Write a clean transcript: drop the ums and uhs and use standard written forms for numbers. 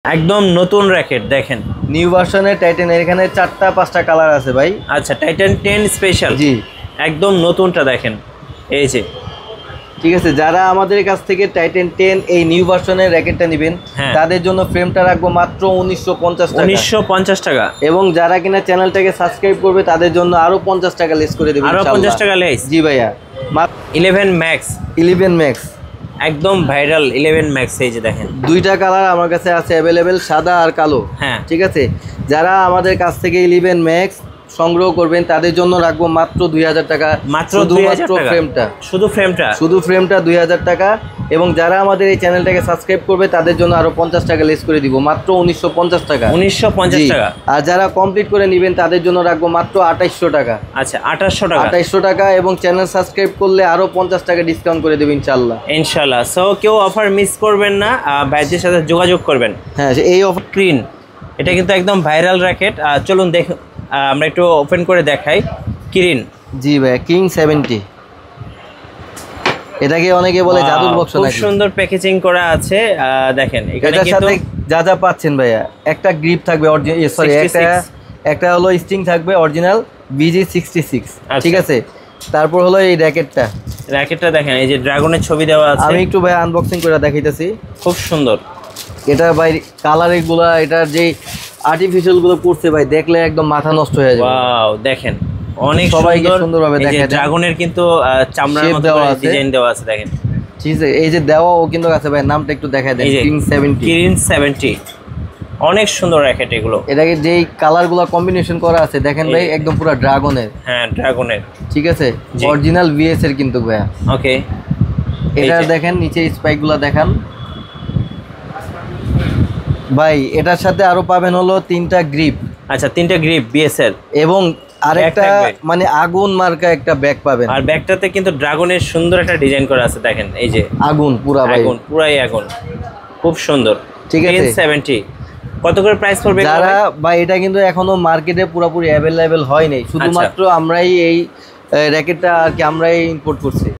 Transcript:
একদম নতুন র‍্যাকেট দেখেন নিউ ভার্সনের টাইটানের এখানে 4টা 5টা কালার আছে ভাই। আচ্ছা টাইটান 10 স্পেশাল জি একদম নতুনটা দেখেন এই যে ঠিক আছে। যারা আমাদের কাছ থেকে টাইটান 10 এই নিউ ভার্সনের র‍্যাকেটটা নেবেন তাদের জন্য ফ্রেমটা রাখবো মাত্র 1950 টাকা। 1950 টাকা। এবং যারা কিনা চ্যানেলটাকে সাবস্ক্রাইব করবে তাদের জন্য আরো 50 টাকা লেস করে দেব আরো 50 টাকা লেস। জি ভাইয়া 11 ম্যাক্স 11 ম্যাক্স একদম ভাইরাল 11 ম্যাক্স এই যে দেখেন দুইটা কালার আমার কাছে আছে अवेलेबल, সাদা আর কালো। হ্যাঁ ঠিক আছে। যারা আমাদের কাছ থেকে 11 ম্যাক্স সংগ্রহ করবেন তাদের জন্য রাখবো মাত্র 2000 টাকা। মাত্র 2000 টাকা ফ্রেমটা, শুধু ফ্রেমটা 2000 টাকা। এবং যারা আমাদের এই চ্যানেলটাকে সাবস্ক্রাইব করবে তাদের জন্য আরো 50 টাকা লেস করে দিব, মাত্র 1950 টাকা। 1950 টাকা। আর যারা কমপ্লিট করে নেবেন তাদের জন্য রাখবো মাত্র 2800 টাকা। আচ্ছা 2800 টাকা। 2800 টাকা এবং চ্যানেল সাবস্ক্রাইব করলে আরো 50 টাকা ডিসকাউন্ট করে দেব ইনশাআল্লাহ। ইনশাআল্লাহ। সো কেউ অফার মিস করবেন না, ভাইদের সাথে যোগাযোগ করবেন। হ্যাঁ এই অফার স্ক্রিন এটা কিন্তু একদম ভাইরাল র‍্যাকেট। চলুন দেখুন, আমরা একটু ওপেন করে দেখাই। কিরিন জি ভাই কিং 70, এটাকে অনেকে বলে জাদুর বক্স। খুব সুন্দর প্যাকেজিং করা আছে দেখেন। এখানে এটার কিন্তু সাথে যা যা পাচ্ছেন ভাইয়া, একটা গ্রিপ থাকবে সরি একটা হলো স্টিং থাকবে অরিজিনাল BG66। ঠিক আছে। তারপর হলো এই র‍্যাকেটটা দেখেন, এই যে ড্রাগনের ছবি দেওয়া আছে। আমি একটু ভাই আনবক্সিং করে দেখাইতেছি। খুব সুন্দর এটা ভাই কালার এগুলা, এটার যে আর্টিফিশিয়াল গুলো করছে ভাই দেখলে একদম মাথা নষ্ট হয়ে যাবে। ওয়াও দেখেন অনেক সুন্দরভাবে দেখেন। ড্রাগনের কিন্তু চামড়ার মতো ডিজাইন দেওয়া আছে দেখেন। ঠিক আছে। এই যে দেওয়া ও কিন্তু আছে ভাই, নামটা একটু দেখায় দেন। কিরিন 70 অনেক সুন্দর র‍্যাকেট এগুলো। এটাকে যেই কালারগুলো কম্বিনেশন করা আছে দেখেন ভাই, একদম পুরো ড্রাগনের। হ্যাঁ ড্রাগনের। ঠিক আছে। অরিজিনাল VS এর কিন্তু ভাই। ওকে। এটা দেখেন নিচে স্পাইকগুলো দেখান ভাই। এটার সাথে আরো পাবেন হলো 3টা গ্রিপ। আচ্ছা 3টা গ্রিপ BS এর এবং আরেকটা মানে আগুন মার্কা একটা ব্যাগ পাবেন। আর ব্যাগটাতে কিন্তু ড্রাগনের সুন্দর একটা ডিজাইন করা আছে দেখেন। এই যে আগুন পুরা ভাই, আগুন পুরাই আগুন, খুব সুন্দর। ঠিক আছে। 70 কত করে প্রাইস পড়বে? যারা ভাই এটা কিন্তু এখনো মার্কেটে পুরোপুরি অ্যাভেলেবেল হয় নাই, শুধুমাত্র আমরাই এই র‍্যাকেটটা আর কি আমরাই ইম্পোর্ট করছি।